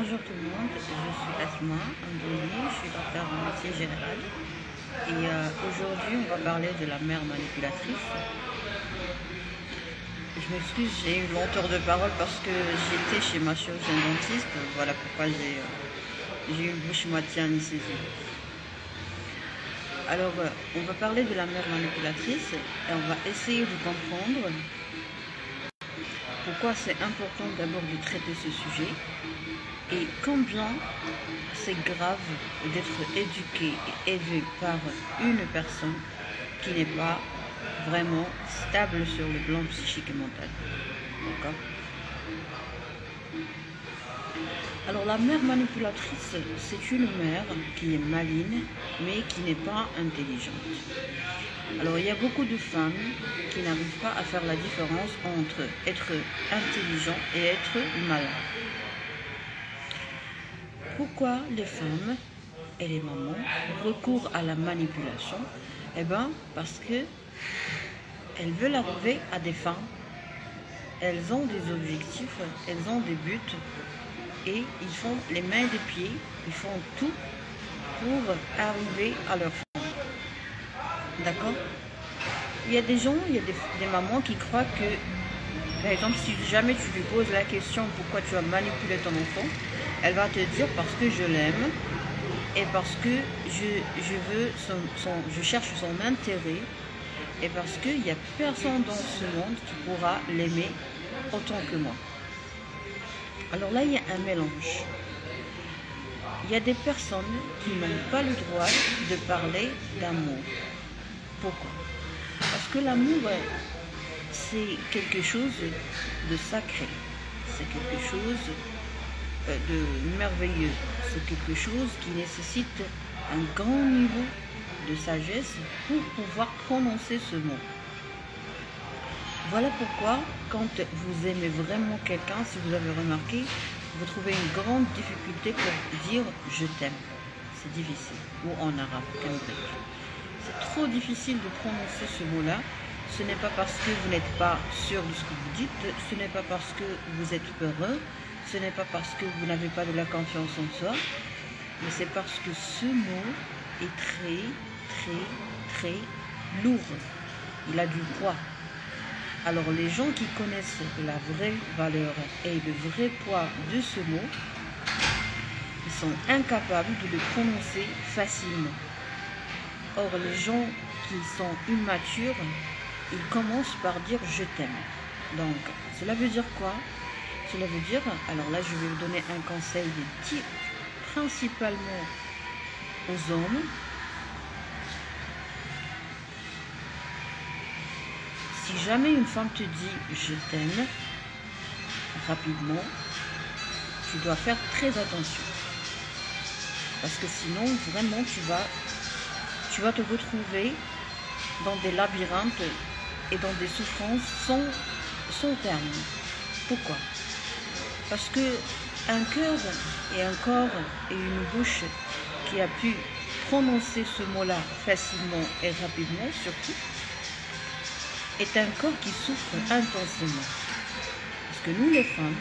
Bonjour tout le monde, je suis Asma Andouni, je suis docteur en médecine générale et aujourd'hui on va parler de la mère manipulatrice. Je m'excuse, j'ai eu lenteur de parole parce que j'étais chez ma chirurgienne dentiste, voilà pourquoi j'ai une bouche moitié anesthésiée. Alors on va parler de la mère manipulatrice et on va essayer de comprendre pourquoi c'est important d'abord de traiter ce sujet et combien c'est grave d'être éduqué et élevé par une personne qui n'est pas vraiment stable sur le plan psychique et mental. D'accord? Alors la mère manipulatrice, c'est une mère qui est maligne mais qui n'est pas intelligente. Alors il y a beaucoup de femmes qui n'arrivent pas à faire la différence entre être intelligent et être malin. Pourquoi les femmes et les mamans recourent à la manipulation? Eh bien parce que elles veulent arriver à des fins, elles ont des objectifs, elles ont des buts et ils font les mains et les pieds, ils font tout pour arriver à leur fin. D'accord? Il y a des gens, il y a des mamans qui croient que, par exemple, si jamais tu lui poses la question pourquoi tu as manipulé ton enfant, elle va te dire parce que je l'aime et parce que je cherche son intérêt et parce qu'il n'y a personne dans ce monde qui pourra l'aimer autant que moi. Alors là, il y a un mélange. Il y a des personnes qui n'ont pas le droit de parler d'amour. Pourquoi? Parce que l'amour, c'est quelque chose de sacré, c'est quelque chose de merveilleux, c'est quelque chose qui nécessite un grand niveau de sagesse pour pouvoir prononcer ce mot. Voilà pourquoi, quand vous aimez vraiment quelqu'un, si vous avez remarqué, vous trouvez une grande difficulté pour dire « je t'aime ». C'est difficile, ou en arabe, kamrik. C'est trop difficile de prononcer ce mot-là. Ce n'est pas parce que vous n'êtes pas sûr de ce que vous dites, ce n'est pas parce que vous êtes peureux, ce n'est pas parce que vous n'avez pas de la confiance en soi, mais c'est parce que ce mot est très lourd. Il a du poids. Alors les gens qui connaissent la vraie valeur et le vrai poids de ce mot, ils sont incapables de le prononcer facilement. Or, les gens qui sont immatures, ils commencent par dire « je t'aime ». Donc, cela veut dire quoi? Cela veut dire, alors là, je vais vous donner un conseil de dire principalement aux hommes. Si jamais une femme te dit « je t'aime », rapidement, tu dois faire très attention. Parce que sinon, vraiment, tu vas te retrouver dans des labyrinthes et dans des souffrances sans terme. Pourquoi? Parce que un cœur et un corps et une bouche qui a pu prononcer ce mot-là facilement et rapidement, surtout, est un corps qui souffre intensément. Parce que nous, les femmes,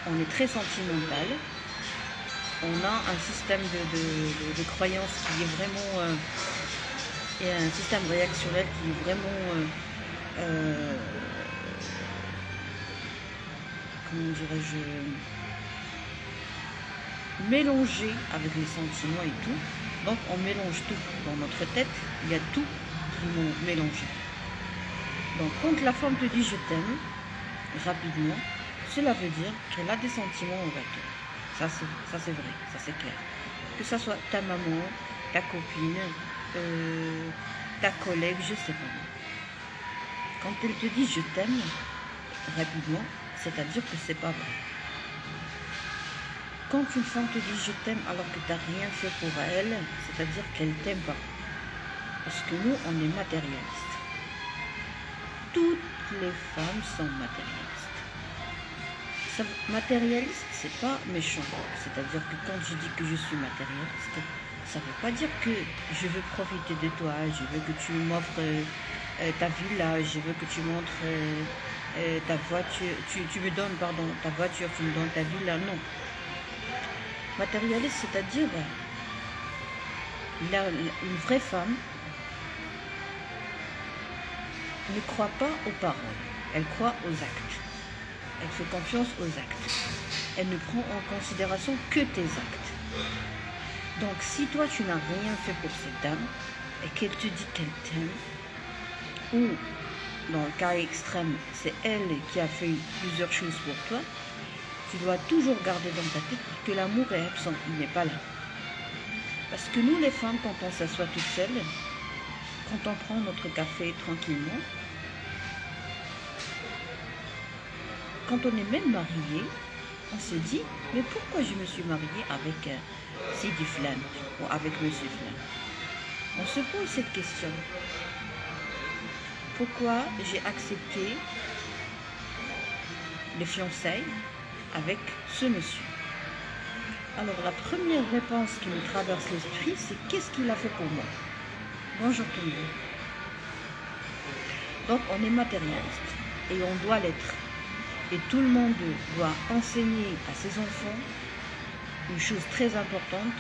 on est très sentimentales. On a un système de croyance qui est vraiment... et un système réactionnel qui est vraiment... comment dirais-je... mélangé avec les sentiments et tout. Donc on mélange tout. Dans notre tête, il y a tout qui est mélangé. Donc quand la femme te dit « je t'aime », rapidement, cela veut dire qu'elle a des sentiments envers toi. Ça c'est vrai, ça c'est clair. Que ça soit ta maman, ta copine, ta collègue, je sais pas. Quand elle te dit « je t'aime », rapidement, c'est-à dire que c'est pas vrai. Quand une femme te dit « je t'aime » alors que tu n'as rien fait pour elle, c'est-à-dire qu'elle t'aime pas. Parce que nous, on est matérialistes. Toutes les femmes sont matérialistes. Matérialiste, c'est pas méchant. C'est-à-dire que quand je dis que je suis matérialiste, ça ne veut pas dire que je veux profiter de toi, je veux que tu m'offres ta villa, je veux que tu montres ta voiture, tu me donnes, pardon, ta voiture, tu me donnes ta villa, non. Matérialiste, c'est-à-dire une vraie femme ne croit pas aux paroles, elle croit aux actes. Elle fait confiance aux actes. Elle ne prend en considération que tes actes. Donc si toi tu n'as rien fait pour cette dame et qu'elle te dit qu'elle t'aime, ou dans le cas extrême, c'est elle qui a fait plusieurs choses pour toi, tu dois toujours garder dans ta tête que l'amour est absent, il n'est pas là. Parce que nous les femmes, quand on s'assoit toute seule, quand on prend notre café tranquillement, quand on est même marié, on se dit, mais pourquoi je me suis mariée avec Sidi Flan ou avec Monsieur Flan? On se pose cette question. Pourquoi j'ai accepté les fiançailles avec ce monsieur? Alors la première réponse qui me traverse l'esprit, c'est qu'est-ce qu'il a fait pour moi? Bonjour tout le monde. Donc on est matérialiste et on doit l'être. Et tout le monde doit enseigner à ses enfants une chose très importante.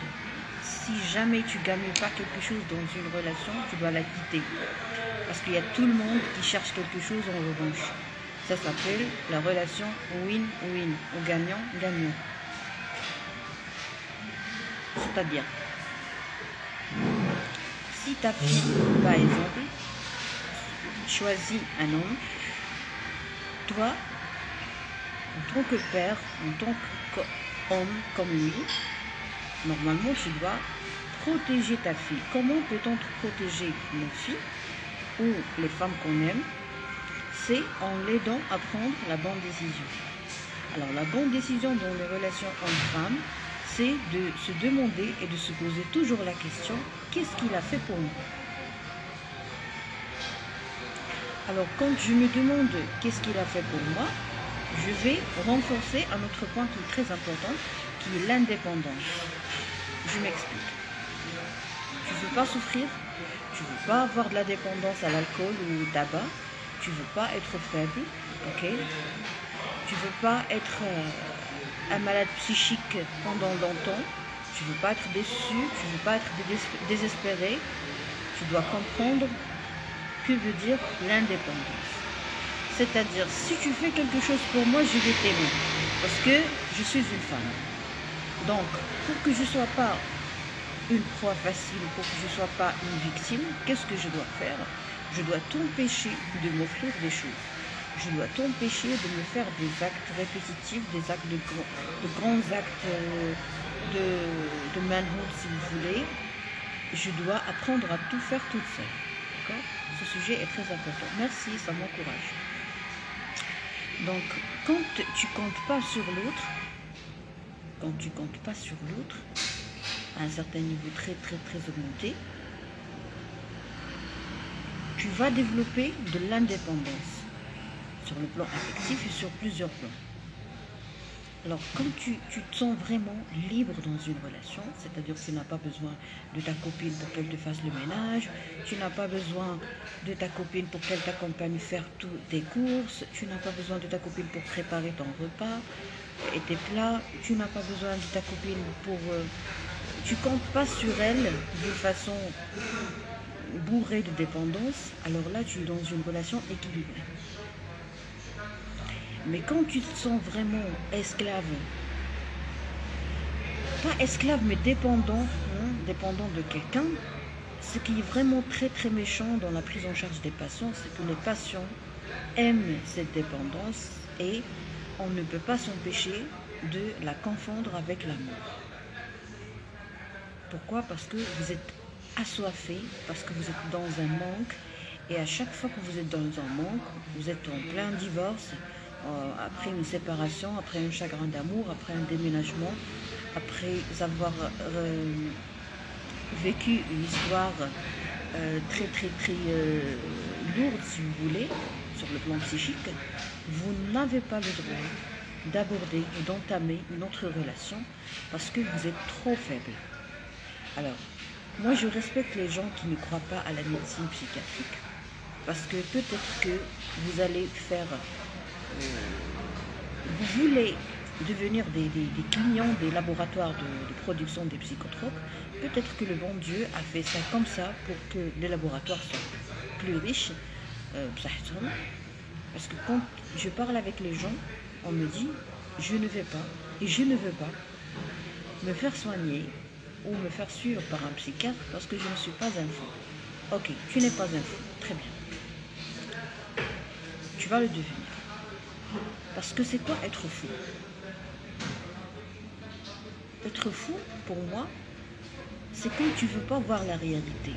Si jamais tu ne gagnes pas quelque chose dans une relation, tu dois la quitter. Parce qu'il y a tout le monde qui cherche quelque chose en revanche. Ça s'appelle la relation win-win, ou gagnant-gagnant. C'est-à-dire, si ta fille, par exemple, choisit un homme, toi, en tant que père, en tant qu'homme comme lui, normalement tu dois protéger ta fille. Comment peut-on protéger nos filles ou les femmes qu'on aime? C'est en l'aidant à prendre la bonne décision. Alors la bonne décision dans les relations hommes-femmes, c'est de se demander et de se poser toujours la question, qu'est-ce qu'il a fait pour moi? Alors quand je me demande qu'est-ce qu'il a fait pour moi, je vais renforcer un autre point qui est très important, qui est l'indépendance. Je m'explique. Tu ne veux pas souffrir, tu ne veux pas avoir de la dépendance à l'alcool ou au tabac, tu ne veux pas être faible, ok? Tu ne veux pas être un malade psychique pendant longtemps, tu ne veux pas être déçu, tu ne veux pas être désespéré. Tu dois comprendre que veut dire l'indépendance. C'est-à-dire, si tu fais quelque chose pour moi, je vais t'aimer. Parce que je suis une femme. Donc, pour que je ne sois pas une proie facile, pour que je ne sois pas une victime, qu'est-ce que je dois faire? Je dois t'empêcher de m'offrir des choses. Je dois t'empêcher de me faire des actes répétitifs, des actes de grands actes de manhood, si vous voulez. Je dois apprendre à tout faire toute seule. D'accord? Ce sujet est très important. Merci, ça m'encourage. Donc, quand tu comptes pas sur l'autre, à un certain niveau très augmenté, tu vas développer de l'indépendance sur le plan affectif et sur plusieurs plans. Alors, quand tu te sens vraiment libre dans une relation, c'est-à-dire que tu n'as pas besoin de ta copine pour qu'elle te fasse le ménage, tu n'as pas besoin de ta copine pour qu'elle t'accompagne faire toutes tes courses, tu n'as pas besoin de ta copine pour préparer ton repas et tes plats, tu n'as pas besoin de ta copine pour... tu comptes pas sur elle d'une façon bourrée de dépendance, alors là, tu es dans une relation équilibrée. Mais quand tu te sens vraiment esclave, pas esclave mais dépendant, dépendant de quelqu'un, ce qui est vraiment très méchant dans la prise en charge des patients, c'est que les patients aiment cette dépendance et on ne peut pas s'empêcher de la confondre avec l'amour. Pourquoi? Parce que vous êtes assoiffé, parce que vous êtes dans un manque, et à chaque fois que vous êtes dans un manque, vous êtes en plein divorce, après une séparation, après un chagrin d'amour, après un déménagement, après avoir vécu une histoire très lourde, si vous voulez, sur le plan psychique, vous n'avez pas le droit d'aborder ou d'entamer une autre relation parce que vous êtes trop faible. Alors, moi je respecte les gens qui ne croient pas à la médecine psychiatrique parce que peut-être que vous allez faire... vous voulez devenir des clients des laboratoires de production des psychotropes, peut-être que le bon Dieu a fait ça comme ça pour que les laboratoires soient plus riches. Parce que quand je parle avec les gens, on me dit je ne vais pas et je ne veux pas me faire soigner ou me faire suivre par un psychiatre parce que je ne suis pas un fou. Ok, tu n'es pas un fou, très bien. Tu vas le devenir. Parce que c'est quoi être fou? Être fou, pour moi, c'est quand tu ne veux pas voir la réalité.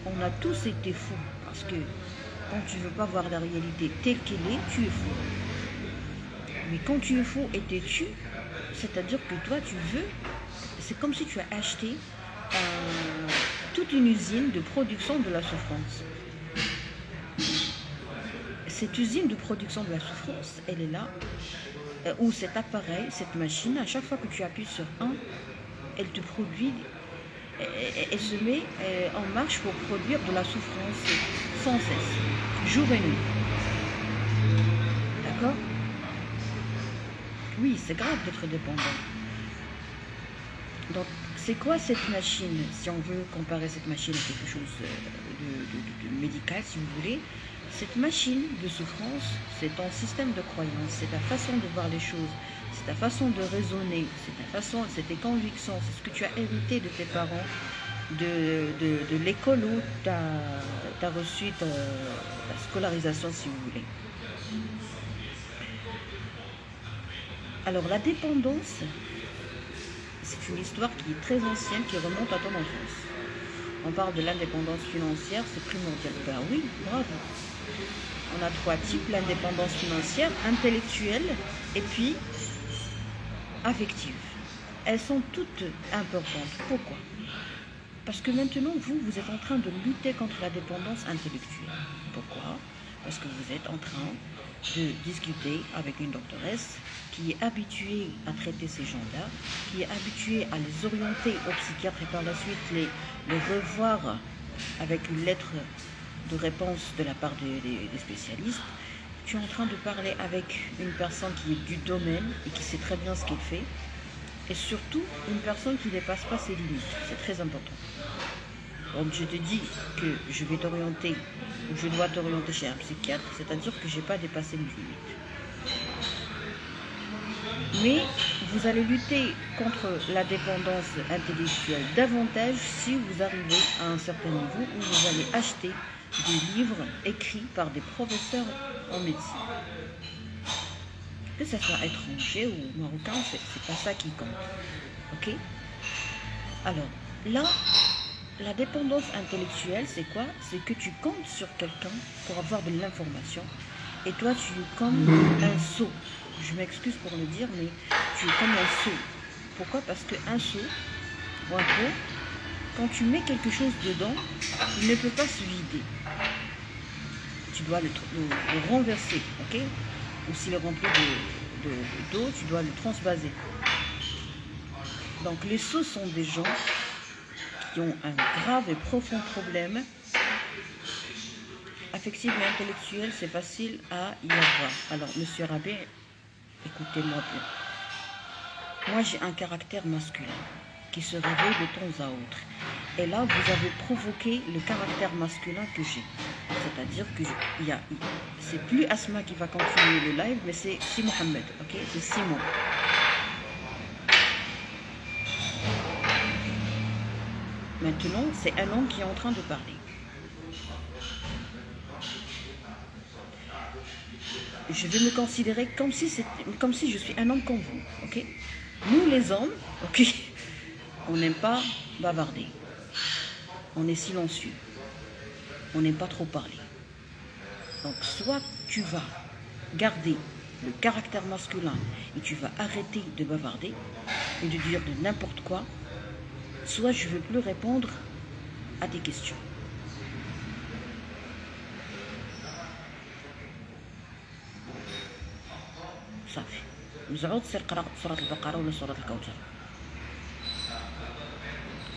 On a tous été fous, parce que quand tu ne veux pas voir la réalité telle qu'elle est, tu es fou. Mais quand tu es fou et têtu, c'est-à-dire que toi, tu veux, c'est comme si tu as acheté toute une usine de production de la souffrance. Cette usine de production de la souffrance, elle est là, où cet appareil, cette machine, à chaque fois que tu appuies sur un, elle te produit, elle se met en marche pour produire de la souffrance sans cesse, jour et nuit. D'accord? Oui, c'est grave d'être dépendant. Donc, c'est quoi cette machine? Si on veut comparer cette machine à quelque chose de médical, si vous voulez, cette machine de souffrance, c'est ton système de croyance, c'est ta façon de voir les choses, c'est ta façon de raisonner, c'est tes convictions, c'est ce que tu as hérité de tes parents, de l'école où tu as reçu ta scolarisation, si vous voulez. Alors, la dépendance, c'est une histoire qui est très ancienne, qui remonte à ton enfance. On parle de l'indépendance financière, c'est primordial. Ben oui, bravo. On a 3 types, l'indépendance financière, intellectuelle et puis affective. Elles sont toutes importantes. Pourquoi? Parce que maintenant, vous êtes en train de lutter contre la dépendance intellectuelle. Pourquoi? Parce que vous êtes en train de discuter avec une doctoresse qui est habituée à traiter ces gens-là, qui est habituée à les orienter au psychiatre et par la suite les revoir avec une lettre de réponse de la part des spécialistes. Tu es en train de parler avec une personne qui est du domaine et qui sait très bien ce qu'elle fait, et surtout une personne qui ne dépasse pas ses limites. C'est très important. Donc je te dis que je vais t'orienter, ou je dois t'orienter chez un psychiatre, c'est-à-dire que je n'ai pas dépassé mes limites. Mais vous allez lutter contre la dépendance intellectuelle davantage si vous arrivez à un certain niveau où vous allez acheter des livres écrits par des professeurs en médecine. Que ce soit étranger ou marocain, c'est pas ça qui compte. Ok? Alors, là, la dépendance intellectuelle, c'est quoi? C'est que tu comptes sur quelqu'un pour avoir de l'information. Et toi, tu es comme un sot. Je m'excuse pour le dire, mais tu es comme un sot. Pourquoi? Parce qu'un sot, en gros, quand tu mets quelque chose dedans, il ne peut pas se vider. Tu dois le renverser, ok? Ou s'il est rempli d'eau, tu dois le transvaser. Donc les sots sont des gens qui ont un grave et profond problème affectif et intellectuel, c'est facile à y avoir. Alors, monsieur Rabé, écoutez-moi bien. Moi, j'ai un caractère masculin qui se réveille de temps à autre. Et là, vous avez provoqué le caractère masculin que j'ai. C'est-à-dire que c'est plus Asma qui va continuer le live, mais c'est Mohamed, ok? C'est Simon. Maintenant, c'est un homme qui est en train de parler. Je vais me considérer comme si je suis un homme comme vous, ok? Nous les hommes, ok, on n'aime pas bavarder. On est silencieux. On n'aime pas trop parler. Donc soit tu vas garder le caractère masculin et tu vas arrêter de bavarder et de dire de n'importe quoi, soit je ne veux plus répondre à tes questions.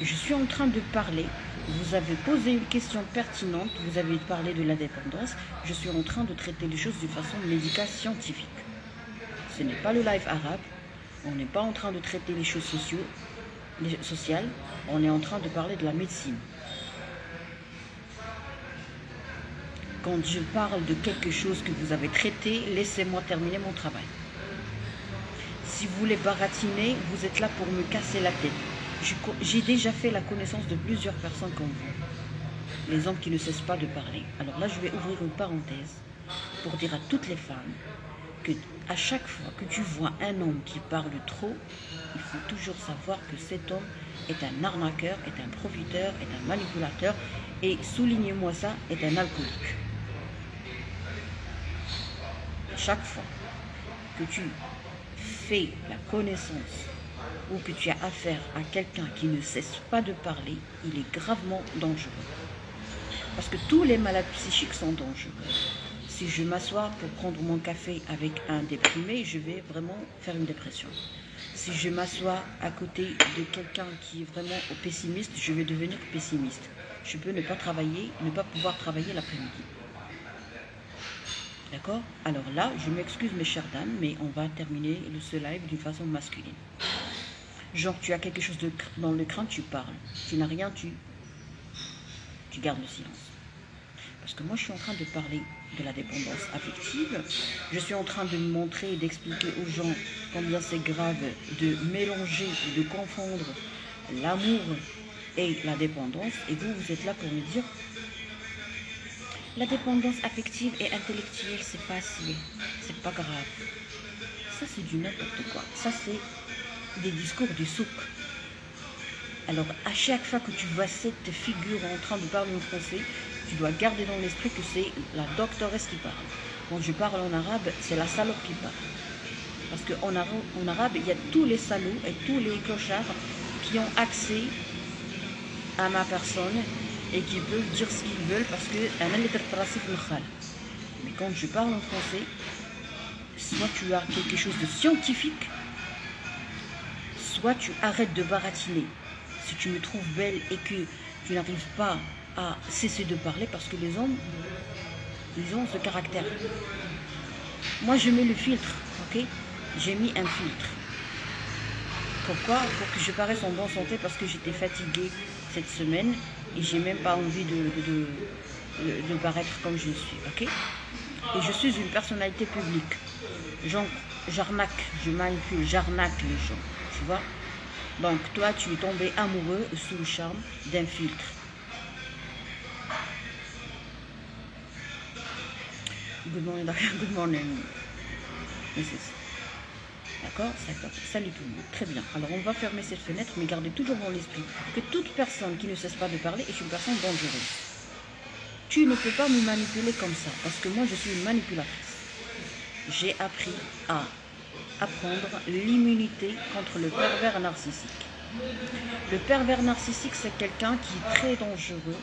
Je suis en train de parler. Vous avez posé une question pertinente. Vous avez parlé de l'indépendance. Je suis en train de traiter les choses d'une façon médicale scientifique. Ce n'est pas le live arabe. On n'est pas en train de traiter les choses sociales, on est en train de parler de la médecine. Quand je parle de quelque chose que vous avez traité, laissez-moi terminer mon travail. Si vous voulez baratiner, vous êtes là pour me casser la tête. J'ai déjà fait la connaissance de plusieurs personnes comme vous. Les hommes qui ne cessent pas de parler. Alors là, je vais ouvrir une parenthèse pour dire à toutes les femmes que à chaque fois que tu vois un homme qui parle trop, il faut toujours savoir que cet homme est un arnaqueur, est un profiteur, est un manipulateur et, soulignez-moi ça, est un alcoolique. Chaque fois que tu fais la connaissance ou que tu as affaire à quelqu'un qui ne cesse pas de parler, il est gravement dangereux. Parce que tous les malades psychiques sont dangereux. Si je m'assois pour prendre mon café avec un déprimé, je vais vraiment faire une dépression. Si je m'assois à côté de quelqu'un qui est vraiment pessimiste, je vais devenir pessimiste. Je peux ne pas travailler, ne pas pouvoir travailler l'après-midi. D'accord? Alors là, je m'excuse mes chères dames, mais on va terminer ce live d'une façon masculine. Genre, tu as quelque chose dans le crâne, tu parles. Tu n'as rien, tu gardes le silence. Parce que moi, je suis en train de parler de la dépendance affective. Je suis en train de montrer et d'expliquer aux gens combien c'est grave de mélanger, de confondre l'amour et la dépendance. Et vous, vous êtes là pour me dire la dépendance affective et intellectuelle, c'est facile, c'est pas grave. Ça, c'est du n'importe quoi. Ça, c'est des discours du souk. Alors, à chaque fois que tu vois cette figure en train de parler en français, tu dois garder dans l'esprit que c'est la doctoresse qui parle. Quand je parle en arabe, c'est la salope qui parle. Parce qu'en arabe, il y a tous les salauds et tous les clochards qui ont accès à ma personne et qui peuvent dire ce qu'ils veulent parce que mais quand je parle en français, soit tu as quelque chose de scientifique, soit tu arrêtes de baratiner. Si tu me trouves belle et que tu n'arrives pas à cesser de parler, parce que les hommes, ils ont ce caractère. Moi, je mets le filtre, ok? J'ai mis un filtre. Pourquoi? Pour que je paraisse en bonne santé, parce que j'étais fatiguée cette semaine et j'ai même pas envie de paraître comme je suis, ok? Et je suis une personnalité publique. J'arnaque, je manipule, j'arnaque les gens, tu vois? Donc toi, tu es tombé amoureux sous le charme d'un filtre. Good morning, good morning. D'accord? Salut tout le monde. Très bien. Alors on va fermer cette fenêtre, mais gardez toujours dans l'esprit que toute personne qui ne cesse pas de parler est une personne dangereuse. Tu ne peux pas me manipuler comme ça, parce que moi je suis une manipulatrice. J'ai appris à apprendre l'immunité contre le pervers narcissique. Le pervers narcissique, c'est quelqu'un qui est très dangereux,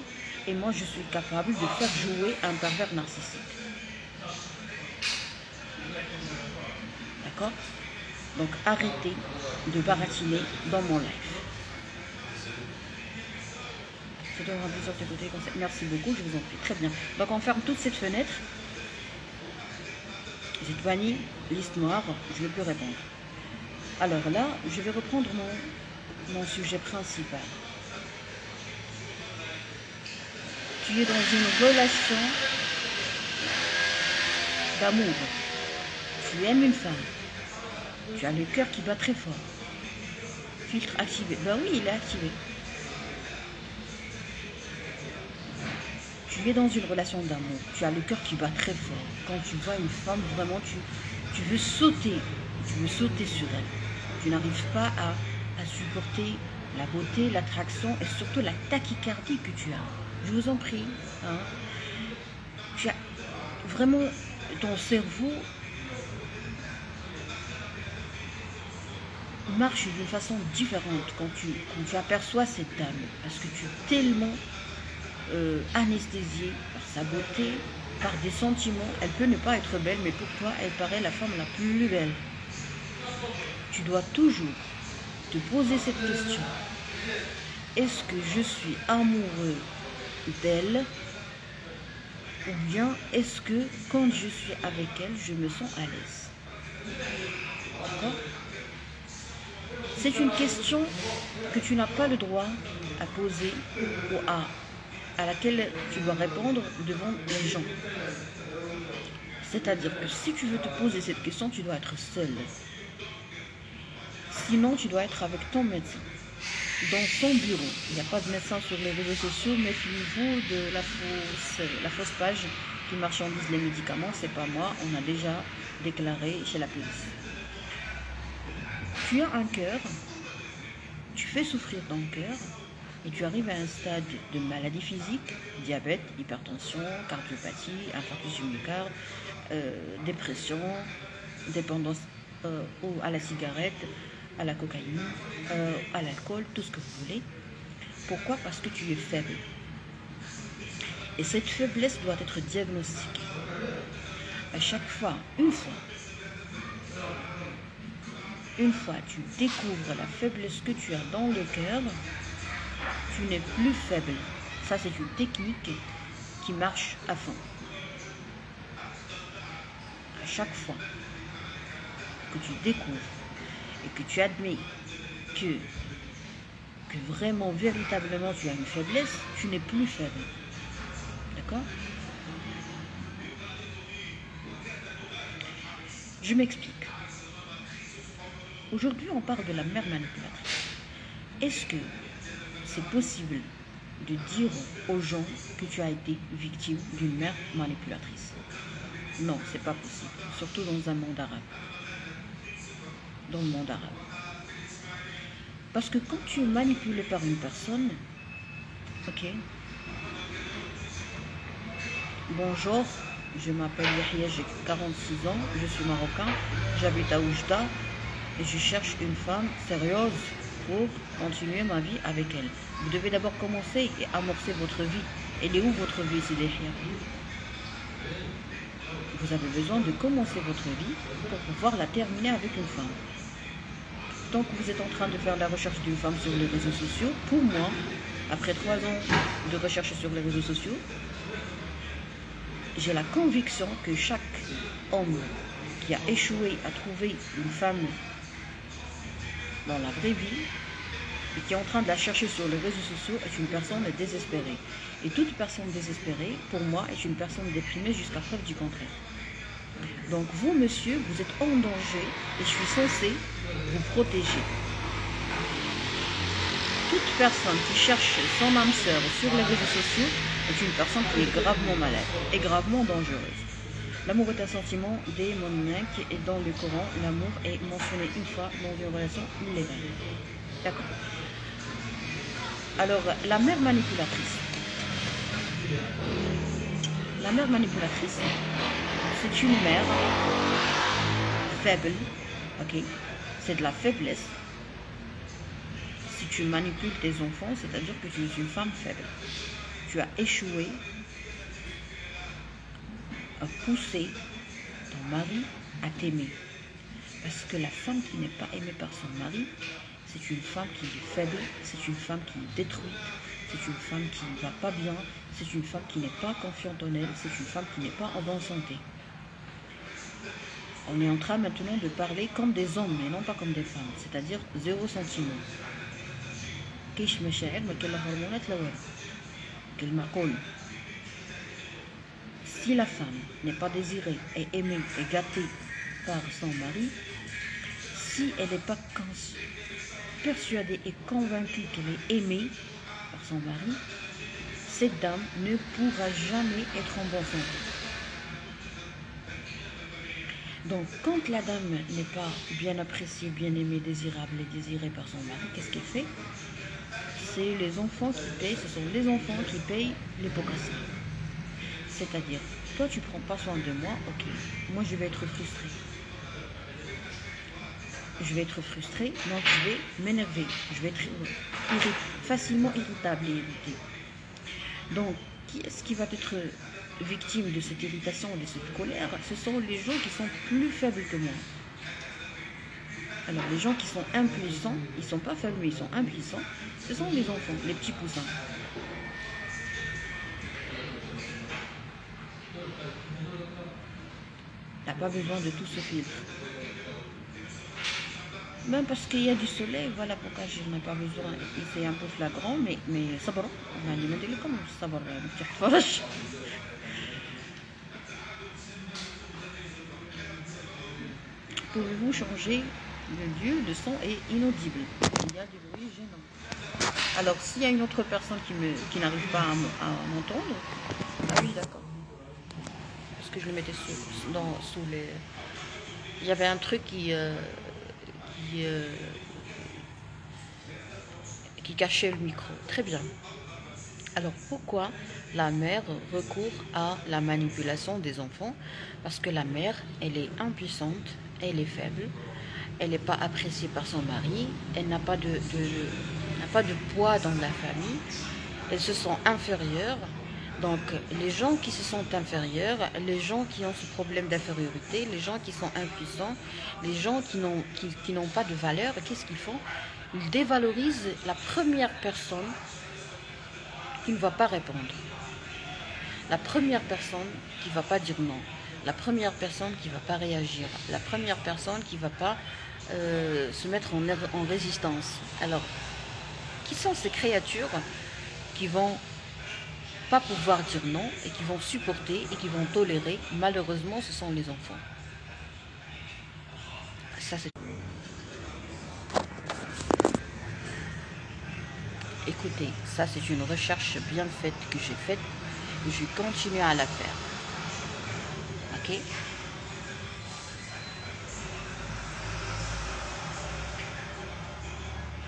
et moi je suis capable de faire jouer un pervers narcissique. D'accord? Donc arrêtez de baratiner dans mon live. Je dois remplir sur ce côté. Merci beaucoup, je vous en prie. Très bien. Donc on ferme toute cette fenêtre. J'ai banni liste noire, je ne peux plus répondre. Alors là, je vais reprendre mon sujet principal. Tu es dans une relation d'amour. Tu aimes une femme. Tu as le cœur qui bat très fort. Filtre activé. Ben oui, il est activé. Tu es dans une relation d'amour. Tu as le cœur qui bat très fort. Quand tu vois une femme, vraiment, tu veux sauter. Tu veux sauter sur elle. Tu n'arrives pas à supporter la beauté, l'attraction et surtout la tachycardie que tu as. Je vous en prie. Hein. Tu as vraiment ton cerveau marche d'une façon différente quand tu aperçois cette dame, parce que tu es tellement anesthésié par sa beauté, par des sentiments. Elle peut ne pas être belle, mais pour toi, elle paraît la femme la plus belle. Tu dois toujours te poser cette question. Est-ce que je suis amoureux d'elle, ou bien est-ce que quand je suis avec elle, je me sens à l'aise? D'accord? C'est une question que tu n'as pas le droit à poser ou à laquelle tu dois répondre devant les gens. C'est-à-dire que si tu veux te poser cette question, tu dois être seul. Sinon, tu dois être avec ton médecin. Dans son bureau. Il n'y a pas de médecin sur les réseaux sociaux. Méfiez-vous de la fausse page qui marchandise les médicaments. C'est pas moi. On a déjà déclaré chez la police. Tu as un cœur. Tu fais souffrir ton cœur. Et tu arrives à un stade de maladie physique, diabète, hypertension, cardiopathie, infarctus du myocarde, dépression, dépendance à la cigarette, à la cocaïne, à l'alcool, tout ce que vous voulez. Pourquoi? Parce que tu es faible. Et cette faiblesse doit être diagnostiquée. À chaque fois, une fois tu découvres la faiblesse que tu as dans le cœur, tu n'es plus faible. Ça, c'est une technique qui marche à fond. À chaque fois que tu découvres et que tu admets que vraiment, véritablement, tu as une faiblesse, tu n'es plus faible. D'accord? Je m'explique. Aujourd'hui, on parle de la mère manipulatrice. Est-ce que c'est possible de dire aux gens que tu as été victime d'une mère manipulatrice? Non, c'est pas possible. Surtout dans un monde arabe. Dans le monde arabe. Parce que quand tu es manipulé par une personne, ok, bonjour, je m'appelle Yahya, j'ai 46 ans, je suis marocain, j'habite à Oujda et je cherche une femme sérieuse pour continuer ma vie avec elle. Vous devez d'abord commencer et amorcer votre vie. Elle est où votre vie, c'est Yahya? Vous avez besoin de commencer votre vie pour pouvoir la terminer avec une femme. Tant que vous êtes en train de faire la recherche d'une femme sur les réseaux sociaux, pour moi, après 3 ans de recherche sur les réseaux sociaux, j'ai la conviction que chaque homme qui a échoué à trouver une femme dans la vraie vie et qui est en train de la chercher sur les réseaux sociaux est une personne désespérée. Et toute personne désespérée, pour moi, est une personne déprimée jusqu'à preuve du contraire. Donc vous, monsieur, vous êtes en danger et je suis censée vous protéger. Toute personne qui cherche son âme sœur sur les réseaux sociaux est une personne qui est gravement malade et gravement dangereuse. L'amour est un sentiment démoniaque et dans le Coran, l'amour est mentionné une fois dans une relation illégale. D'accord. Alors, la mère manipulatrice. La mère manipulatrice, c'est une mère faible, ok? C'est de la faiblesse. Si tu manipules tes enfants, c'est-à-dire que tu es une femme faible. Tu as échoué à pousser ton mari à t'aimer. Parce que la femme qui n'est pas aimée par son mari, c'est une femme qui est faible, c'est une femme qui est détruite, c'est une femme qui ne va pas bien, c'est une femme qui n'est pas confiante en elle, c'est une femme qui n'est pas en bonne santé. On est en train maintenant de parler comme des hommes, mais non pas comme des femmes, c'est-à-dire 0 sentiment. Si la femme n'est pas désirée et aimée et gâtée par son mari, si elle n'est pas persuadée et convaincue qu'elle est aimée par son mari, cette dame ne pourra jamais être en bonne santé. Donc, quand la dame n'est pas bien appréciée, bien aimée, désirable et désirée par son mari, qu'est-ce qu'elle fait? C'est les enfants qui payent, ce sont les enfants qui payent l'hypocrisie. C'est-à-dire, toi tu ne prends pas soin de moi, ok, moi je vais être frustrée. Je vais être frustrée, donc je vais m'énerver, je vais être facilement irritable et irritée. Donc, qui est-ce qui va être victime de cette irritation, de cette colère? Ce sont les gens qui sont plus faibles que moi. Alors, les gens qui sont impuissants, ils ne sont pas faibles, mais ils sont impuissants, ce sont les enfants, les petits poussins. Tu n'as pas besoin de tout ce filtre. Même parce qu'il y a du soleil, voilà pourquoi je n'ai pas besoin. C'est un peu flagrant, mais صبر. ما عندي ما ندير لكم الصبر مفتاح الفرج. Pouvez-vous changer le lieu? Le son est inaudible. Il y a du bruit gênant. Alors, s'il y a une autre personne qui n'arrive pas à m'entendre, ah oui, d'accord. Parce que je le mettais sous les... Il y avait un truc qui cachait le micro. Très bien. Alors, pourquoi la mère recourt à la manipulation des enfants? Parce que la mère, elle est impuissante, elle est faible, elle n'est pas appréciée par son mari, elle n'a pas de poids dans la famille, elles se sent inférieures. Donc, les gens qui se sentent inférieurs, les gens qui ont ce problème d'infériorité, les gens qui sont impuissants, les gens qui n'ont pas de valeur, qu'est-ce qu'ils font? Ils dévalorisent la première personne qui ne va pas répondre, la première personne qui ne va pas dire non, la première personne qui ne va pas réagir, la première personne qui ne va pas se mettre en résistance. Alors, qui sont ces créatures qui vont pas pouvoir dire non et qui vont supporter et qui vont tolérer? Malheureusement, ce sont les enfants. Ça, c'est... Écoutez, ça c'est une recherche bien faite que j'ai faite et je vais continuer à la faire. Ok?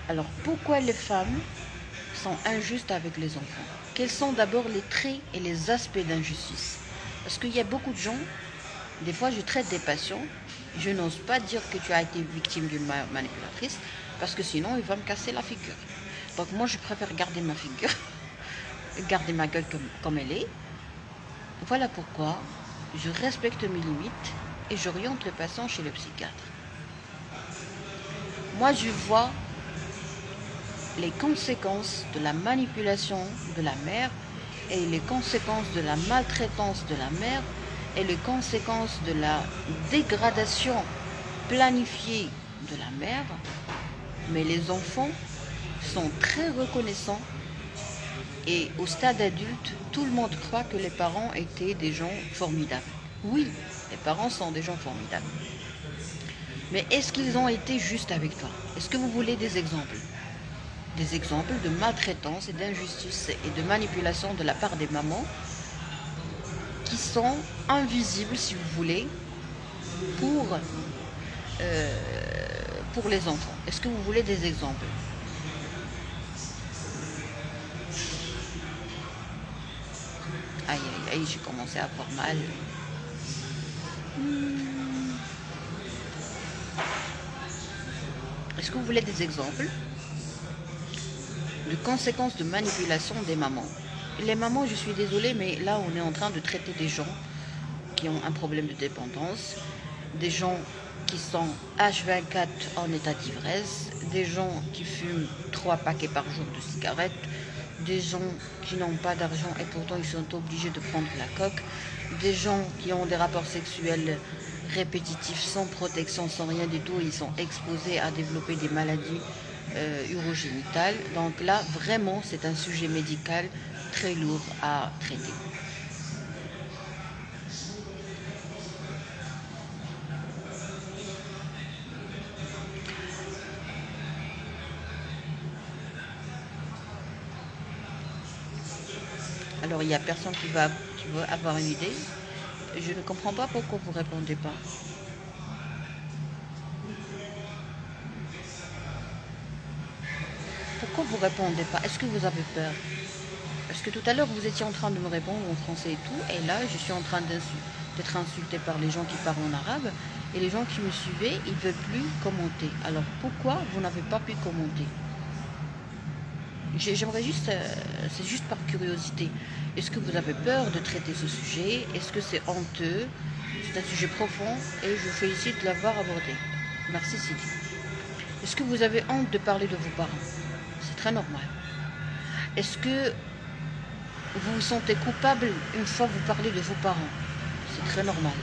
Alors, pourquoi les femmes sont injustes avec les enfants? Quels sont d'abord les traits et les aspects d'injustice? Parce qu'il y a beaucoup de gens, des fois je traite des patients, je n'ose pas dire que tu as été victime d'une manipulatrice, parce que sinon il va me casser la figure. Donc moi je préfère garder ma figure, garder ma gueule comme elle est. Voilà pourquoi je respecte mes limites et j'oriente le patient chez le psychiatre. Moi je vois les conséquences de la manipulation de la mère et les conséquences de la maltraitance de la mère et les conséquences de la dégradation planifiée de la mère. Mais les enfants sont très reconnaissants et au stade adulte, tout le monde croit que les parents étaient des gens formidables. Oui, les parents sont des gens formidables. Mais est-ce qu'ils ont été justes avec toi? Est-ce que vous voulez des exemples? Des exemples de maltraitance et d'injustice et de manipulation de la part des mamans qui sont invisibles, si vous voulez, pour les enfants. Est-ce que vous voulez des exemples? Aïe, aïe, aïe, j'ai commencé à avoir mal. Est-ce que vous voulez des exemples de conséquences de manipulation des mamans? Les mamans, je suis désolée, mais là, on est en train de traiter des gens qui ont un problème de dépendance, des gens qui sont H24 en état d'ivresse, des gens qui fument 3 paquets par jour de cigarettes, des gens qui n'ont pas d'argent et pourtant ils sont obligés de prendre la coque, des gens qui ont des rapports sexuels répétitifs sans protection, sans rien du tout, ils sont exposés à développer des maladies urogénitales. Donc là, vraiment, c'est un sujet médical très lourd à traiter. Alors, il n'y a personne qui veut avoir une idée. Je ne comprends pas pourquoi vous ne répondez pas. Pourquoi vous ne répondez pas? Est-ce que vous avez peur? Parce que tout à l'heure, vous étiez en train de me répondre en français et tout. Et là, je suis en train d'être insultée par les gens qui parlent en arabe. Et les gens qui me suivaient, ils ne veulent plus commenter. Alors, pourquoi vous n'avez pas pu commenter? J'aimerais juste, c'est juste par curiosité. Est-ce que vous avez peur de traiter ce sujet? Est-ce que c'est honteux? C'est un sujet profond et je vous félicite de l'avoir abordé. Merci Sidi. Est-ce que vous avez honte de parler de vos parents? C'est très normal. Est-ce que vous vous sentez coupable une fois que vous parlez de vos parents? C'est très normal.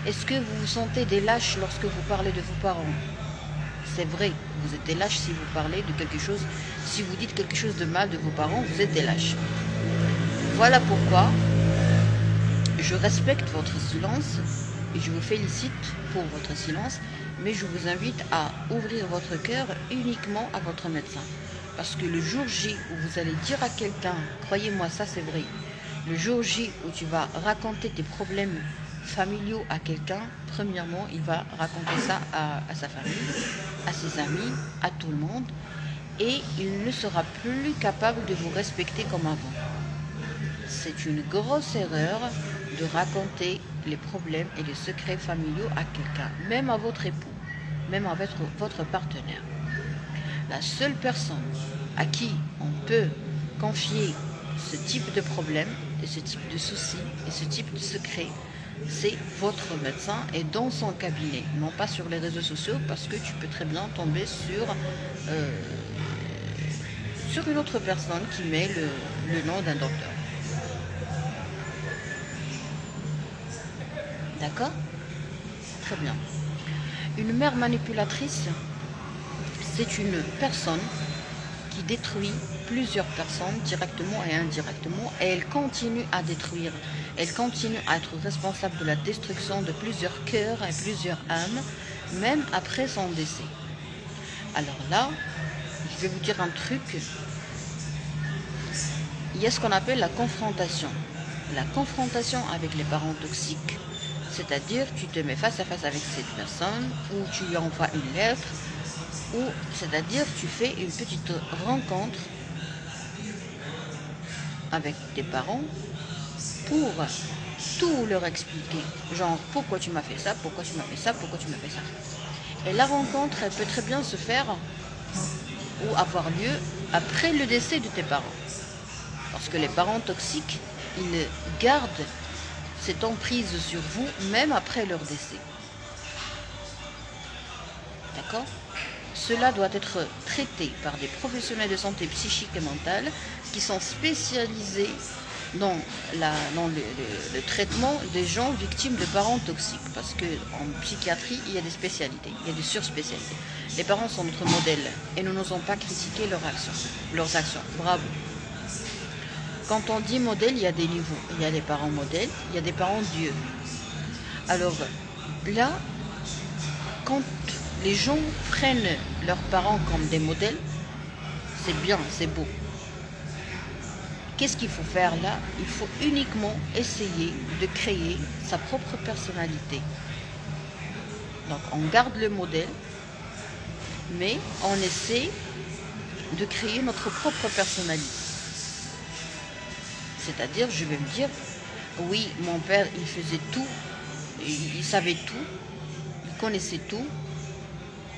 Est-ce que vous vous sentez des lâches lorsque vous parlez de vos parents? c'est vrai, vous êtes des lâches si vous parlez de quelque chose, si vous dites quelque chose de mal de vos parents, vous êtes des lâches. Voilà pourquoi je respecte votre silence et je vous félicite pour votre silence, mais je vous invite à ouvrir votre cœur uniquement à votre médecin. Parce que le jour J où vous allez dire à quelqu'un, croyez-moi, ça c'est vrai, le jour J où tu vas raconter tes problèmes familiaux à quelqu'un, premièrement, il va raconter ça à sa famille, à ses amis, à tout le monde, et il ne sera plus capable de vous respecter comme avant. C'est une grosse erreur de raconter les problèmes et les secrets familiaux à quelqu'un, même à votre époux, même à votre partenaire. La seule personne à qui on peut confier ce type de problème et ce type de soucis et ce type de secret, c'est votre médecin et dans son cabinet, non pas sur les réseaux sociaux, parce que tu peux très bien tomber sur une autre personne qui met le nom d'un docteur. D'accord? Très bien. Une mère manipulatrice, c'est une personne qui détruit plusieurs personnes directement et indirectement, et elle continue à détruire. Elle continue à être responsable de la destruction de plusieurs cœurs et plusieurs âmes, même après son décès. Alors là, je vais vous dire un truc. Il y a ce qu'on appelle la confrontation. La confrontation avec les parents toxiques. C'est-à-dire, tu te mets face à face avec cette personne, ou tu lui envoies une lettre, ou c'est-à-dire, tu fais une petite rencontre avec tes parents pour tout leur expliquer. Genre, pourquoi tu m'as fait ça, pourquoi tu m'as fait ça, pourquoi tu m'as fait ça. Et la rencontre, elle peut très bien se faire ou avoir lieu après le décès de tes parents. Parce que les parents toxiques, ils gardent cette emprise sur vous, même après leur décès. D'accord? Cela doit être traité par des professionnels de santé psychique et mentale qui sont spécialisés dans le traitement des gens victimes de parents toxiques. Parce qu'en psychiatrie, il y a des spécialités, il y a des surspécialités. Les parents sont notre modèle et nous n'osons pas critiquer leurs actions. Bravo. Quand on dit modèle, il y a des niveaux. Il y a des parents modèles, il y a des parents dieux. Alors là, quand les gens prennent leurs parents comme des modèles, c'est bien, c'est beau. Qu'est-ce qu'il faut faire là? Il faut uniquement essayer de créer sa propre personnalité. Donc on garde le modèle, mais on essaie de créer notre propre personnalité. C'est-à-dire, je vais me dire, oui, mon père, il faisait tout, il savait tout, il connaissait tout,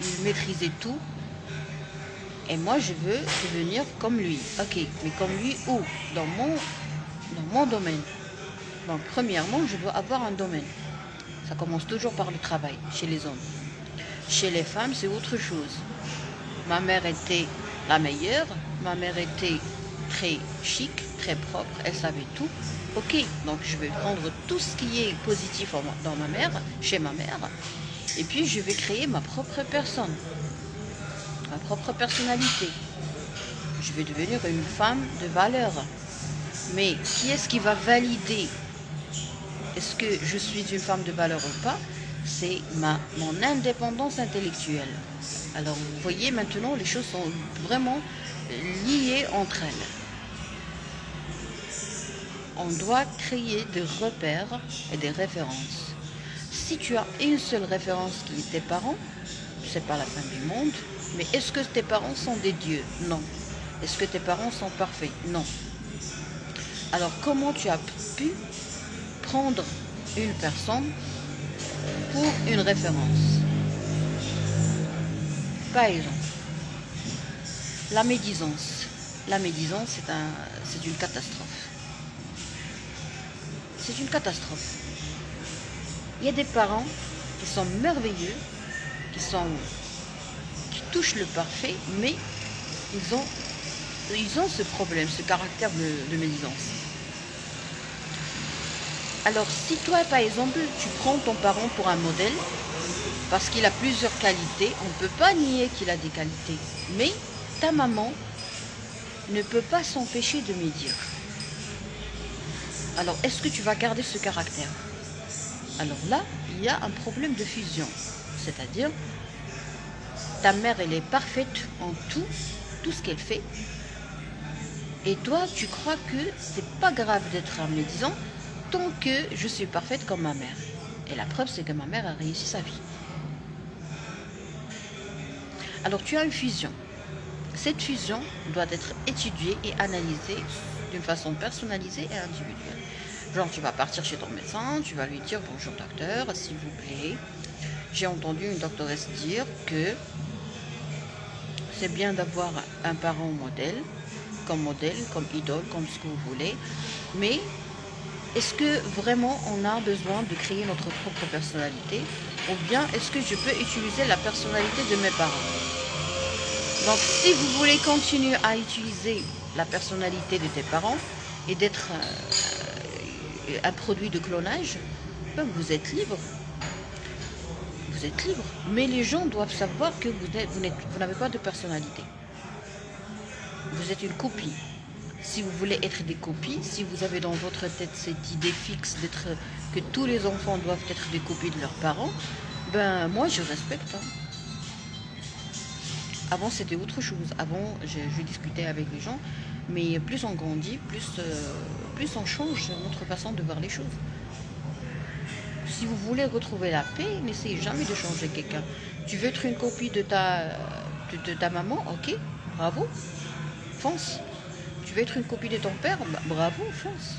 il maîtrisait tout, et moi, je veux devenir comme lui. Ok, mais comme lui où? Dans mon domaine. Donc, premièrement, je dois avoir un domaine. Ça commence toujours par le travail, chez les hommes. Chez les femmes, c'est autre chose. Ma mère était la meilleure, ma mère était très chic, très propre, elle savait tout. Ok, donc je vais prendre tout ce qui est positif dans ma mère, chez ma mère, et puis je vais créer ma propre personne, ma propre personnalité. Je vais devenir une femme de valeur. Mais qui est-ce qui va valider est-ce que je suis une femme de valeur ou pas? C'est mon indépendance intellectuelle. Alors vous voyez maintenant, les choses sont vraiment liées entre elles. On doit créer des repères et des références. Si tu as une seule référence qui est tes parents, c'est pas la fin du monde, mais est-ce que tes parents sont des dieux? Non. Est-ce que tes parents sont parfaits? Non. Alors comment tu as pu prendre une personne pour une référence? Par exemple, la médisance. La médisance, c'est une catastrophe. C'est une catastrophe. Il y a des parents qui sont merveilleux, qui touchent le parfait, mais ils ont ce problème, ce caractère de médisance. Alors, si toi, par exemple, tu prends ton parent pour un modèle, parce qu'il a plusieurs qualités. On ne peut pas nier qu'il a des qualités. Mais ta maman ne peut pas s'empêcher de me dire. Alors, est-ce que tu vas garder ce caractère? Alors là, il y a un problème de fusion. C'est-à-dire, ta mère, elle est parfaite en tout ce qu'elle fait. Et toi, tu crois que c'est pas grave d'être un médisant tant que je suis parfaite comme ma mère. Et la preuve, c'est que ma mère a réussi sa vie. Alors, tu as une fusion. Cette fusion doit être étudiée et analysée d'une façon personnalisée et individuelle. Genre, tu vas partir chez ton médecin, tu vas lui dire « Bonjour docteur, s'il vous plaît, j'ai entendu une doctoresse dire que c'est bien d'avoir un parent modèle, comme idole, comme ce que vous voulez, mais est-ce que vraiment on a besoin de créer notre propre personnalité ou bien est-ce que je peux utiliser la personnalité de mes parents ?» Donc, si vous voulez continuer à utiliser la personnalité de tes parents et d'être un produit de clonage, ben vous êtes libre. Vous êtes libre. Mais les gens doivent savoir que vous n'avez pas de personnalité. Vous êtes une copie. Si vous voulez être des copies, si vous avez dans votre tête cette idée fixe que tous les enfants doivent être des copies de leurs parents, ben moi je respecte. Avant, c'était autre chose. Avant, je discutais avec les gens, mais plus on grandit, plus on change notre façon de voir les choses. Si vous voulez retrouver la paix, n'essayez jamais de changer quelqu'un. Tu veux être une copie de ta maman, ok, bravo, fonce. Tu veux être une copie de ton père, bah, bravo, fonce.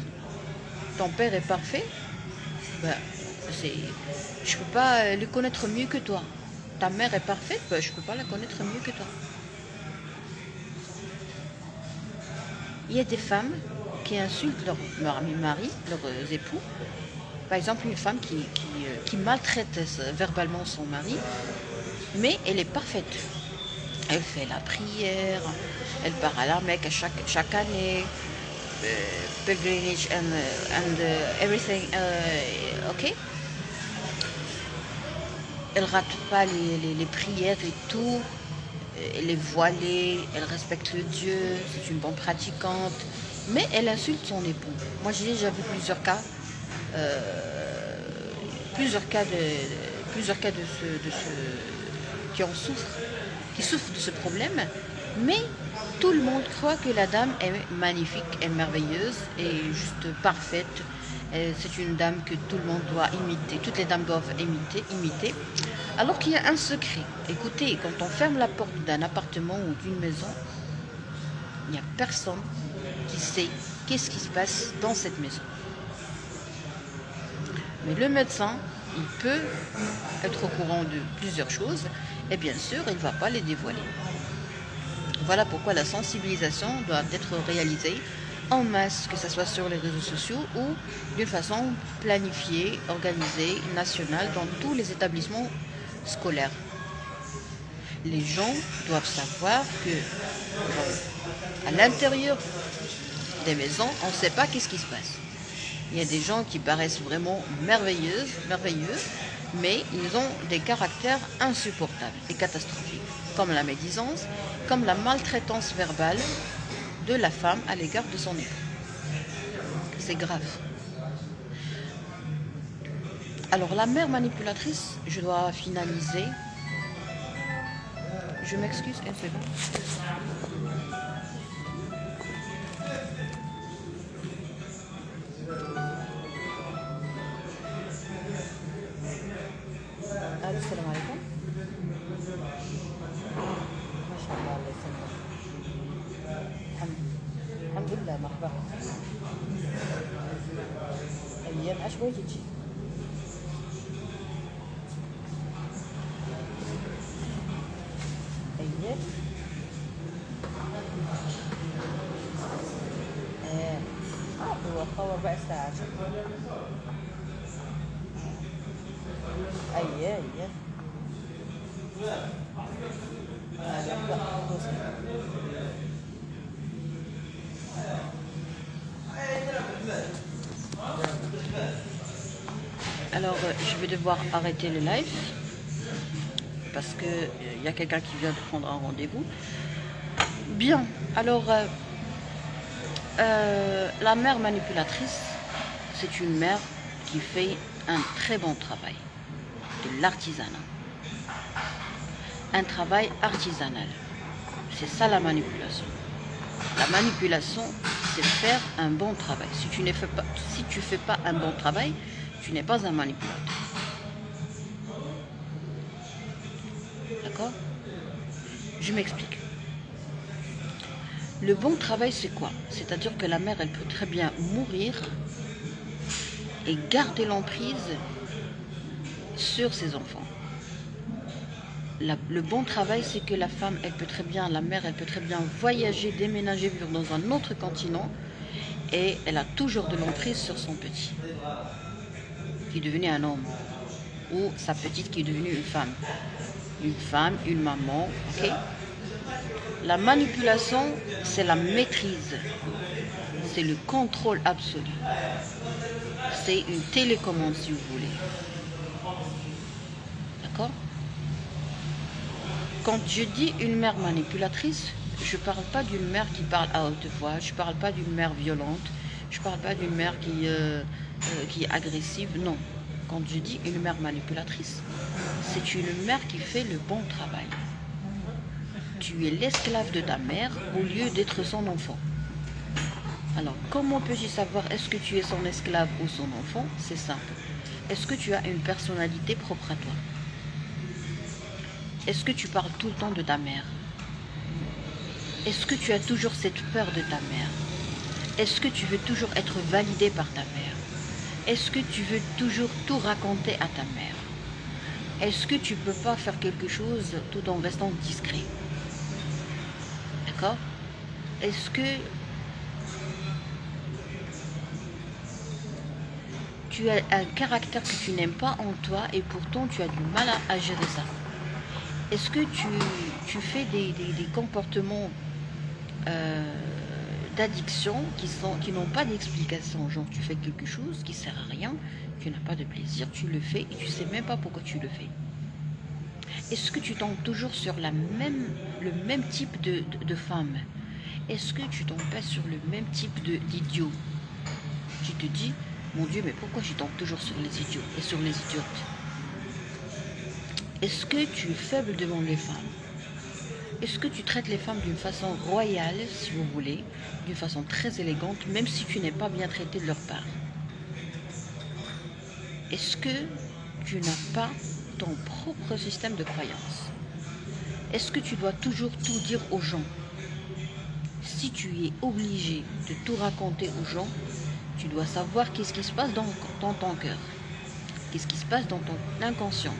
Ton père est parfait, bah, je ne peux pas le connaître mieux que toi. Ta mère est parfaite, ben, je ne peux pas la connaître mieux que toi. Il y a des femmes qui insultent leur mari, leurs époux. Par exemple, une femme qui maltraite verbalement son mari, mais elle est parfaite. Elle fait la prière, elle part à la Mecque chaque année, pilgrimage and everything, ok? Elle rate pas les prières et tout. Elle est voilée, elle respecte le Dieu, c'est une bonne pratiquante. Mais elle insulte son époux. Moi, j'ai déjà vu plusieurs cas qui souffrent de ce problème. Mais tout le monde croit que la dame est magnifique, est merveilleuse, est juste parfaite. C'est une dame que tout le monde doit imiter, toutes les dames doivent imiter. Alors qu'il y a un secret. Écoutez, quand on ferme la porte d'un appartement ou d'une maison, il n'y a personne qui sait qu'est-ce qui se passe dans cette maison. Mais le médecin, il peut être au courant de plusieurs choses et bien sûr, il ne va pas les dévoiler. Voilà pourquoi la sensibilisation doit être réalisée en masse, que ce soit sur les réseaux sociaux ou d'une façon planifiée, organisée, nationale, dans tous les établissements scolaires. Les gens doivent savoir que à l'intérieur des maisons, on ne sait pas qu'est-ce qui se passe. Il y a des gens qui paraissent vraiment merveilleux, mais ils ont des caractères insupportables et catastrophiques, comme la médisance, comme la maltraitance verbale de la femme à l'égard de son époux. C'est grave. Alors la mère manipulatrice, je dois finaliser. Je m'excuse, une seconde. السلام عليكم. ما شاء الله الله يسلمك. الحمد لله مرحبا. ايام عشوائية تجي. ايام. هو 4 ساعات. ايام. Alors, je vais devoir arrêter le live. parce que il y a quelqu'un qui vient de prendre un rendez-vous. Bien, alors la mère manipulatrice, c'est une mère qui fait un très bon travail de l'artisanat. Un travail artisanal. C'est ça la manipulation. La manipulation, c'est faire un bon travail. Si tu ne fais pas un bon travail, tu n'es pas un manipulateur. D'accord? Je m'explique. Le bon travail, c'est quoi? C'est-à-dire que la mère, elle peut très bien mourir et garder l'emprise sur ses enfants. Le bon travail, c'est que la femme, la mère, elle peut très bien voyager, déménager, vivre dans un autre continent et elle a toujours de l'emprise sur son petit, qui est devenu un homme, ou sa petite qui est devenue une femme. Une femme, une maman, ok? La manipulation, c'est la maîtrise, c'est le contrôle absolu. C'est une télécommande, si vous voulez. D'accord? Quand je dis une mère manipulatrice, je ne parle pas d'une mère qui parle à haute voix, je ne parle pas d'une mère violente, je ne parle pas d'une mère qui est agressive, non. Quand je dis une mère manipulatrice, c'est une mère qui fait le bon travail. Tu es l'esclave de ta mère au lieu d'être son enfant. Alors, comment peux-tu savoir est-ce que tu es son esclave ou son enfant? C'est simple. Est-ce que tu as une personnalité propre à toi? Est-ce que tu parles tout le temps de ta mère? Est-ce que tu as toujours cette peur de ta mère? Est-ce que tu veux toujours être validé par ta mère? Est-ce que tu veux toujours tout raconter à ta mère? Est-ce que tu ne peux pas faire quelque chose tout en restant discret? D'accord? Est-ce que tu as un caractère que tu n'aimes pas en toi et pourtant tu as du mal à gérer ça? Est-ce que tu fais des comportements d'addiction qui n'ont pas d'explication? Genre tu fais quelque chose qui ne sert à rien, tu n'as pas de plaisir, tu le fais et tu ne sais même pas pourquoi tu le fais. Est-ce que tu tombes toujours sur le même type de femme? Est-ce que tu tombes pas sur le même type d'idiot? Tu te dis, mon Dieu, mais pourquoi je tombe toujours sur les idiots et sur les idiotes? Est-ce que tu es faible devant les femmes? Est-ce que tu traites les femmes d'une façon royale, si vous voulez, d'une façon très élégante, même si tu n'es pas bien traité de leur part? Est-ce que tu n'as pas ton propre système de croyance? Est-ce que tu dois toujours tout dire aux gens? Si tu es obligé de tout raconter aux gens, tu dois savoir qu'est-ce qui se passe dans ton cœur. Qu'est-ce qui se passe dans ton inconscient?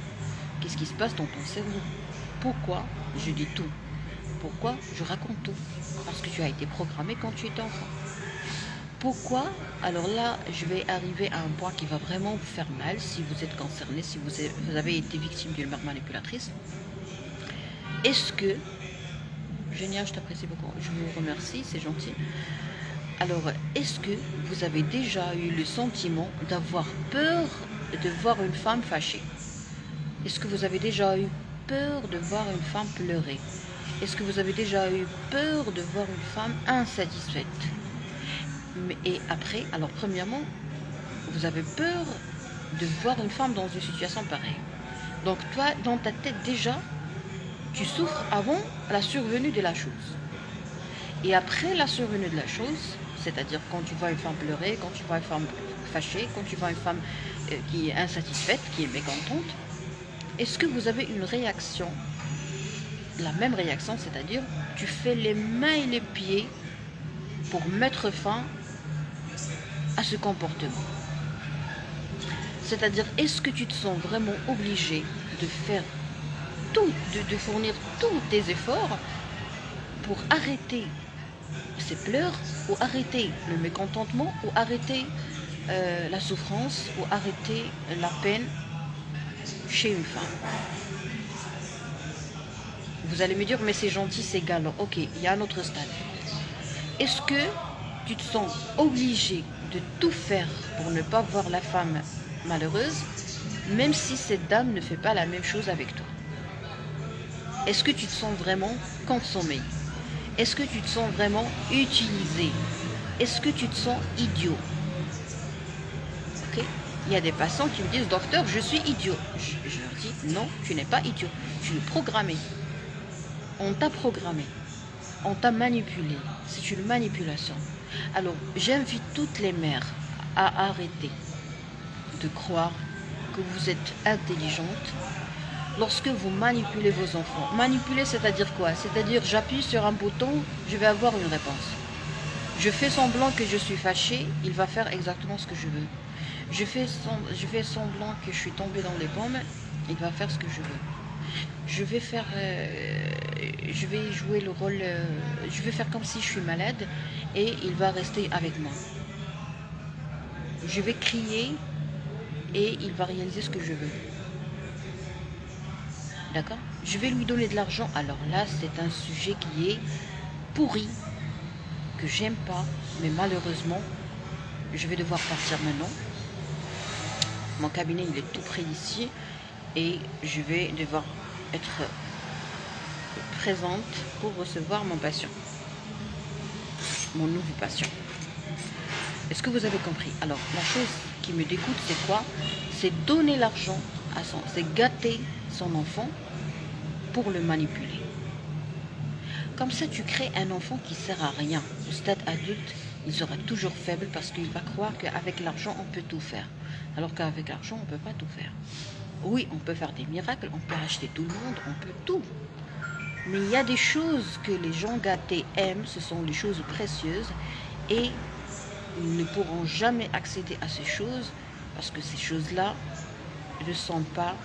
Qu'est-ce qui se passe dans ton cerveau? Pourquoi je dis tout? Pourquoi je raconte tout? Parce que tu as été programmé quand tu étais enfant. Pourquoi? Alors là, je vais arriver à un point qui va vraiment vous faire mal si vous êtes concerné, si vous avez été victime d'une mère manipulatrice. Est-ce que... Génial, je t'apprécie beaucoup. Je vous remercie, c'est gentil. Alors, est-ce que vous avez déjà eu le sentiment d'avoir peur de voir une femme fâchée? Est-ce que vous avez déjà eu peur de voir une femme pleurer? Est-ce que vous avez déjà eu peur de voir une femme insatisfaite? Et après, alors premièrement, vous avez peur de voir une femme dans une situation pareille. Donc toi, dans ta tête déjà, tu souffres avant la survenue de la chose. Et après la survenue de la chose, c'est-à-dire quand tu vois une femme pleurer, quand tu vois une femme fâchée, quand tu vois une femme qui est insatisfaite, qui est mécontente, est-ce que vous avez une réaction? La même réaction, c'est-à-dire tu fais les mains et les pieds pour mettre fin à ce comportement. C'est-à-dire, est-ce que tu te sens vraiment obligé de faire tout, de fournir tous tes efforts pour arrêter ces pleurs, ou arrêter le mécontentement, ou arrêter la souffrance, ou arrêter la peine chez une femme? Vous allez me dire, mais c'est gentil, c'est galant. Ok, il y a un autre stade. Est-ce que tu te sens obligé de tout faire pour ne pas voir la femme malheureuse, même si cette dame ne fait pas la même chose avec toi? Est-ce que tu te sens vraiment consommé? Est-ce que tu te sens vraiment utilisé? Est-ce que tu te sens idiot? Ok? Il y a des patients qui me disent, docteur, je suis idiot. Je leur dis, non, tu n'es pas idiot. Tu es programmé. On t'a programmé. On t'a manipulé. C'est une manipulation. Alors, j'invite toutes les mères à arrêter de croire que vous êtes intelligente lorsque vous manipulez vos enfants. Manipuler, c'est-à-dire quoi? C'est-à-dire, j'appuie sur un bouton, je vais avoir une réponse. Je fais semblant que je suis fâchée, il va faire exactement ce que je veux. Je fais semblant que je suis tombée dans les pommes, il va faire ce que je veux. Je vais jouer le rôle, je vais faire comme si je suis malade et il va rester avec moi. Je vais crier et il va réaliser ce que je veux. D'accord? Je vais lui donner de l'argent. Alors là, c'est un sujet qui est pourri, que j'aime pas, mais malheureusement, je vais devoir partir maintenant. Mon cabinet, il est tout près d'ici et je vais devoir être présente pour recevoir mon patient, mon nouveau patient. Est-ce que vous avez compris? Alors, la chose qui me dégoûte, c'est quoi? C'est donner l'argent à c'est gâter son enfant pour le manipuler. Comme ça, tu crées un enfant qui ne sert à rien. Au stade adulte, il sera toujours faible parce qu'il va croire qu'avec l'argent, on peut tout faire. Alors qu'avec l'argent, on ne peut pas tout faire. Oui, on peut faire des miracles, on peut acheter tout le monde, on peut tout. Mais il y a des choses que les gens gâtés aiment, ce sont les choses précieuses et ils ne pourront jamais accéder à ces choses parce que ces choses-là ne sont pas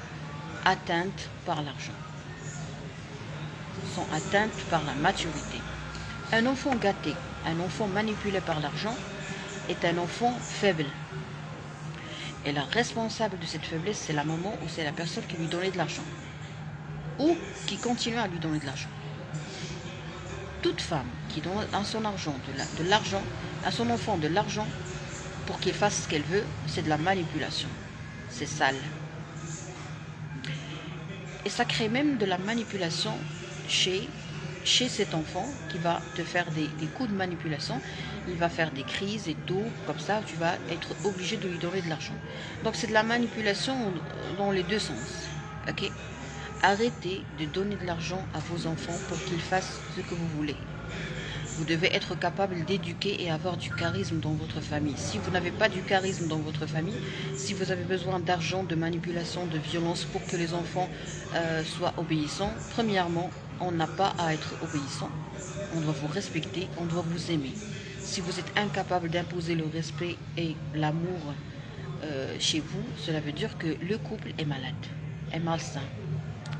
atteintes par l'argent, sont atteintes par la maturité. Un enfant gâté, un enfant manipulé par l'argent est un enfant faible. Et la responsable de cette faiblesse, c'est la maman ou c'est la personne qui lui donnait de l'argent ou qui continue à lui donner de l'argent. Toute femme qui donne à son argent de l'argent, à son enfant de l'argent pour qu'il fasse ce qu'elle veut, c'est de la manipulation. C'est sale. Et ça crée même de la manipulation chez cet enfant qui va te faire des coups de manipulation. Il va faire des crises et tout, comme ça tu vas être obligé de lui donner de l'argent. Donc c'est de la manipulation dans les deux sens. Ok? Arrêtez de donner de l'argent à vos enfants pour qu'ils fassent ce que vous voulez. Vous devez être capable d'éduquer et avoir du charisme dans votre famille. Si vous n'avez pas du charisme dans votre famille, si vous avez besoin d'argent, de manipulation, de violence pour que les enfants soient obéissants, premièrement, on n'a pas à être obéissant. On doit vous respecter, on doit vous aimer. Si vous êtes incapable d'imposer le respect et l'amour chez vous, cela veut dire que le couple est malade, est malsain.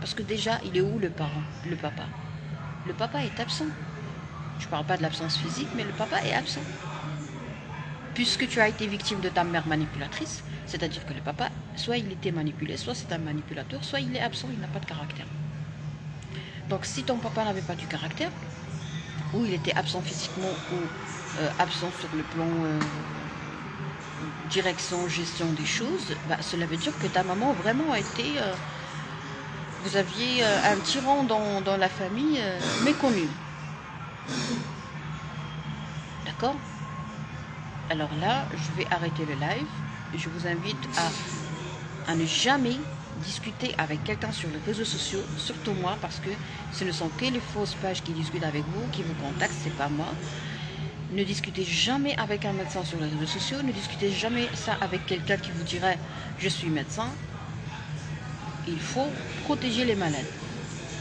Parce que déjà, il est où le parent, le papa? Le papa est absent. Je ne parle pas de l'absence physique, mais le papa est absent. Puisque tu as été victime de ta mère manipulatrice, c'est-à-dire que le papa, soit il était manipulé, soit c'est un manipulateur, soit il est absent, il n'a pas de caractère. Donc si ton papa n'avait pas du caractère, ou il était absent physiquement, ou absent sur le plan direction, gestion des choses, bah, cela veut dire que ta maman vraiment a été... vous aviez un tyran dans la famille méconnu. D'accord? Alors là, je vais arrêter le live. Je vous invite à ne jamais discuter avec quelqu'un sur les réseaux sociaux, surtout moi, parce que ce ne sont que les fausses pages qui discutent avec vous, qui vous contactent, c'est pas moi. Ne discutez jamais avec un médecin sur les réseaux sociaux, ne discutez jamais ça avec quelqu'un qui vous dirait « je suis médecin ». Il faut protéger les malades.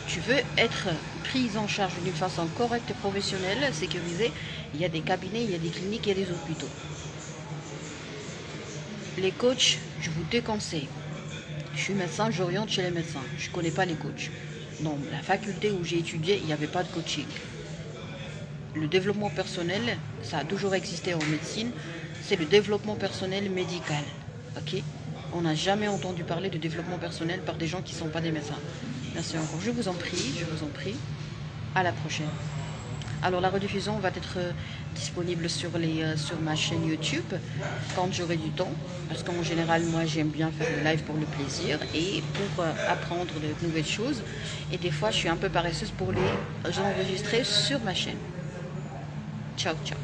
Tu veux être prise en charge d'une façon correcte, professionnelle, sécurisée, il y a des cabinets, il y a des cliniques, il y a des hôpitaux. Les coachs, je vous déconseille. Je suis médecin, j'oriente chez les médecins. Je ne connais pas les coachs. Dans la faculté où j'ai étudié, il n'y avait pas de coaching. Le développement personnel, ça a toujours existé en médecine, c'est le développement personnel médical. Ok? On n'a jamais entendu parler de développement personnel par des gens qui ne sont pas des médecins. Merci encore. Je vous en prie, je vous en prie. À la prochaine. Alors la rediffusion va être disponible sur ma chaîne YouTube quand j'aurai du temps, parce qu'en général moi j'aime bien faire le live pour le plaisir et pour apprendre de nouvelles choses, et des fois je suis un peu paresseuse pour les enregistrer sur ma chaîne. Ciao ciao.